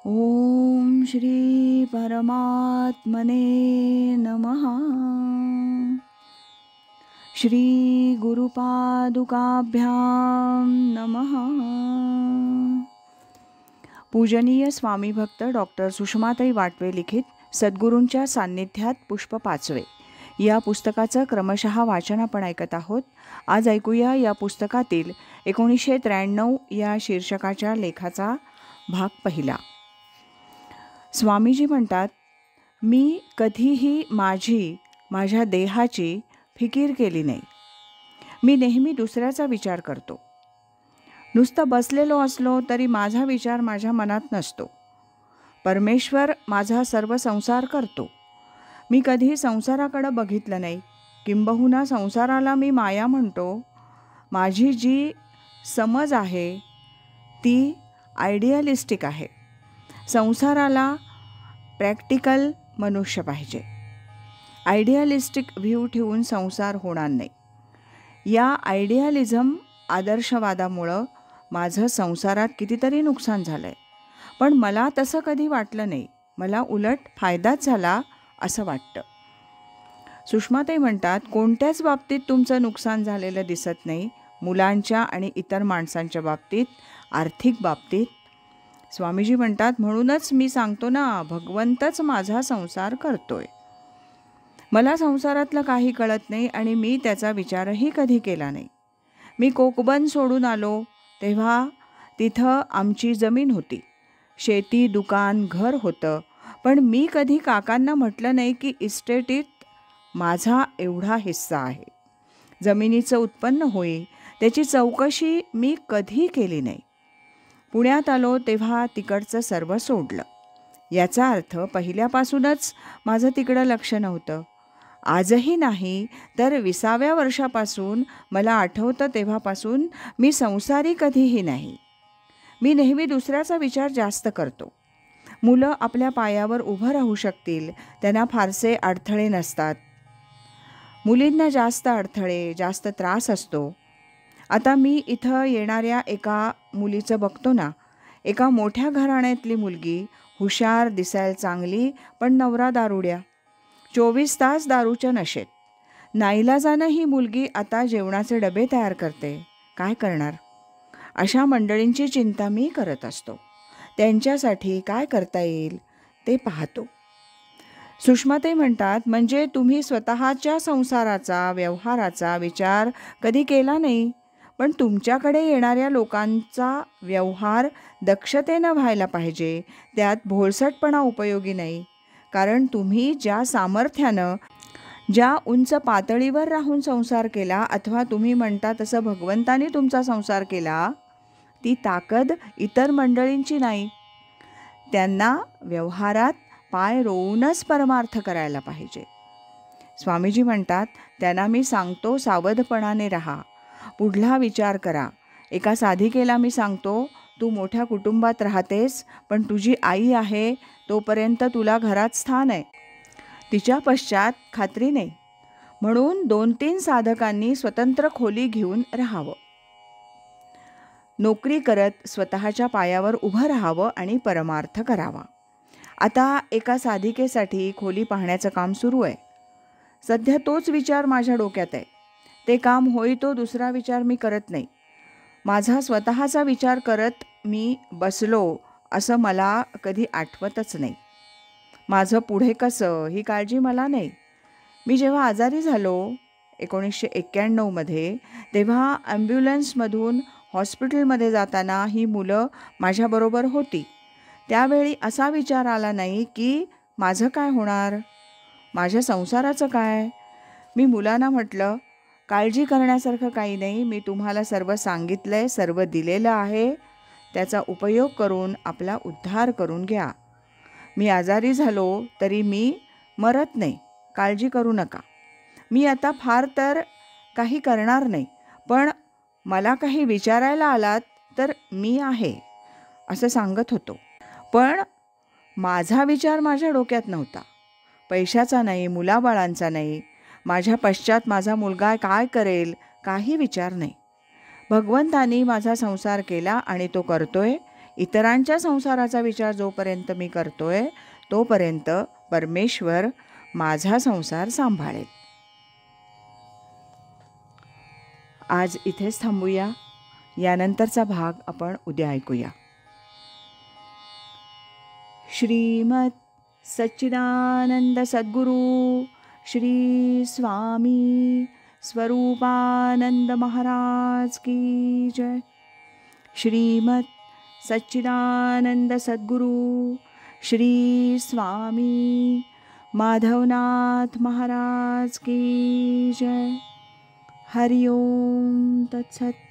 ओम श्री परमात्मने नमः. श्री गुरुपादुकाभ्यां नमः. पूजनीय स्वामी भक्त डॉक्टर सुषमाताई वाटवे लिखित सद्गुरूंच्या सान्निध्यात पुष्प 5 या पुस्तकाचं क्रमशः वाचन आपण ऐकत आहोत. आज ऐकूया या पुस्तकातील 1993 या शीर्षकाच्या लेखाचा भाग पहिला. स्वामीजी म्हणतात, मी कधीही माझ्या देहाची फिकीर केली नाही. मी नेहमी दुसऱ्याचा विचार करतो. नुसतं बसलेलो असलो तरी माझा विचार माझ्या मनात नसतो. परमेश्वर माझा सर्व संसार करतो. मी कधी संसाराकडं बघितलं नाही. किंबहुना संसाराला मी माया म्हणतो. माझी जी समज आहे ती आयडियालिस्टिक आहे. संसाराला प्रॅक्टिकल मनुष्य पाहिजे. आयडियालिस्टिक व्ह्यू ठेवून संसार होणार नाही. या आयडियालिझम आदर्शवादामुळं माझं संसारात कितीतरी नुकसान झालं आहे. पण मला तसं कधी वाटलं नाही. मला उलट फायदाच झाला असं वाटतं. सुषमाताई म्हणतात, कोणत्याच बाबतीत तुमचं नुकसान झालेलं दिसत नाही. मुलांच्या आणि इतर माणसांच्या बाबतीत, आर्थिक बाबतीत. स्वामीजी म्हणतात, म्हणूनच मी सांगतो ना, भगवंतच माझा संसार करतोय. मला संसारातलं काही कळत नाही आणि मी त्याचा विचारही कधी केला नाही. मी कोकबन सोडून आलो तेव्हा तिथं आमची जमीन होती. शेती, दुकान, घर होतं. पण मी कधी काकांना म्हटलं नाही की इस्टेटीत माझा एवढा हिस्सा आहे. जमिनीचं उत्पन्न होईल त्याची चौकशी मी कधी केली नाही. पुण्यात आलो तेव्हा तिकडचं सर्व सोडलं. याचा अर्थ पहिल्यापासूनच माझं तिकडं लक्ष नव्हतं. आजही नाही तर 20व्या वर्षापासून मला आठवतं तेव्हापासून मी संसारी कधीही नाही. मी नेहमी दुसऱ्याचा विचार जास्त करतो. मुलं आपल्या पायावर उभं राहू शकतील, त्यांना फारसे अडथळे नसतात. मुलींना जास्त अडथळे, जास्त त्रास असतो. आता मी इथं येणाऱ्या एका मुलीचं बघतो ना. एका मोठ्या घराण्यातली मुलगी, हुशार, दिसायला चांगली, पण नवरा दारुड्या. 24 तास दारूच्या नशेत. नाईलाजानं ही मुलगी आता जेवणाचे डबे तयार करते. काय करणार? अशा मंडळींची चिंता मी करत असतो. त्यांच्यासाठी काय करता येईल ते पाहतो. सुषमाताई म्हणतात, म्हणजे तुम्ही स्वतःच्या संसाराचा, व्यवहाराचा विचार कधी केला नाही. पण तुमच्याकडे येणाऱ्या लोकांचा व्यवहार दक्षतेनं व्हायला पाहिजे. त्यात भोळसटपणा उपयोगी नाही. कारण तुम्ही ज्या सामर्थ्यानं, ज्या उंच पातळीवर राहून संसार केला, अथवा तुम्ही म्हणता तसं भगवंतानी तुमचा संसार केला, ती ताकद इतर मंडळींची नाही. त्यांना व्यवहारात पाय रोवूनच परमार्थ करायला पाहिजे. स्वामीजी म्हणतात, त्यांना मी सांगतो, सावधपणाने राहा, पुढला विचार करा. एका साधिकेला मी सांगतो, तू मोठ्या कुटुंबात राहतेस, पण तुझी आई आहे तोपर्यंत तुला घरात स्थान आहे. तिच्या पश्चात खात्री नाही. म्हणून 2-3 साधकांनी स्वतंत्र खोली घेऊन राहावं. नोकरी करत स्वतःच्या पायावर उभं राहावं आणि परमार्थ करावा. आता एका साधिकेसाठी खोली पाहण्याचं काम सुरू आहे. सध्या तोच विचार माझ्या डोक्यात आहे. ते काम होई तो दुसरा विचार मी करत नाही. माझा स्वतःचा विचार करत मी बसलो असं मला कधी आठवतच नाही. माझं पुढे कसं ही काळजी मला नाही. मी जेव्हा आजारी झालो 1991 तेव्हा ॲम्ब्युलन्समधून हॉस्पिटलमध्ये जाताना ही मुलं माझ्याबरोबर होती. त्यावेळी असा विचार आला नाही की माझं काय होणार, माझ्या संसाराचं काय. मी मुलांना म्हटलं, काळजी करण्यासारखं काही नाही. मी तुम्हाला सर्व सांगितलं आहे, सर्व दिलेलं आहे. त्याचा उपयोग करून आपला उद्धार करून घ्या. मी आजारी झालो तरी मी मरत नाही, काळजी करू नका. मी आता फार तर काही करणार नाही, पण मला काही विचारायला आलात तर मी आहे असं सांगत होतो. पण माझा विचार माझ्या डोक्यात नव्हता. पैशाचा नाही, मुलाबाळांचा नाही, माझ्या पश्चात माझा मुलगा काय करेल काही विचार नाही. भगवंतानी माझा संसार केला आणि तो करतोय इतरांच्या संसाराचा विचार जोपर्यंत मी करतोय तोपर्यंत परमेश्वर माझा संसार सांभाळेल. आज इथेच थांबूया. यानंतरचा भाग आपण उद्या ऐकूया. श्रीमद सच्चिदानंद सद्गुरु श्री स्वामी स्वरूपानंद महाराज की जय. श्रीमद सच्चिदानंद सद्गुरु श्री स्वामी माधवनाथ महाराज की जय. हरि ओम तत्सत.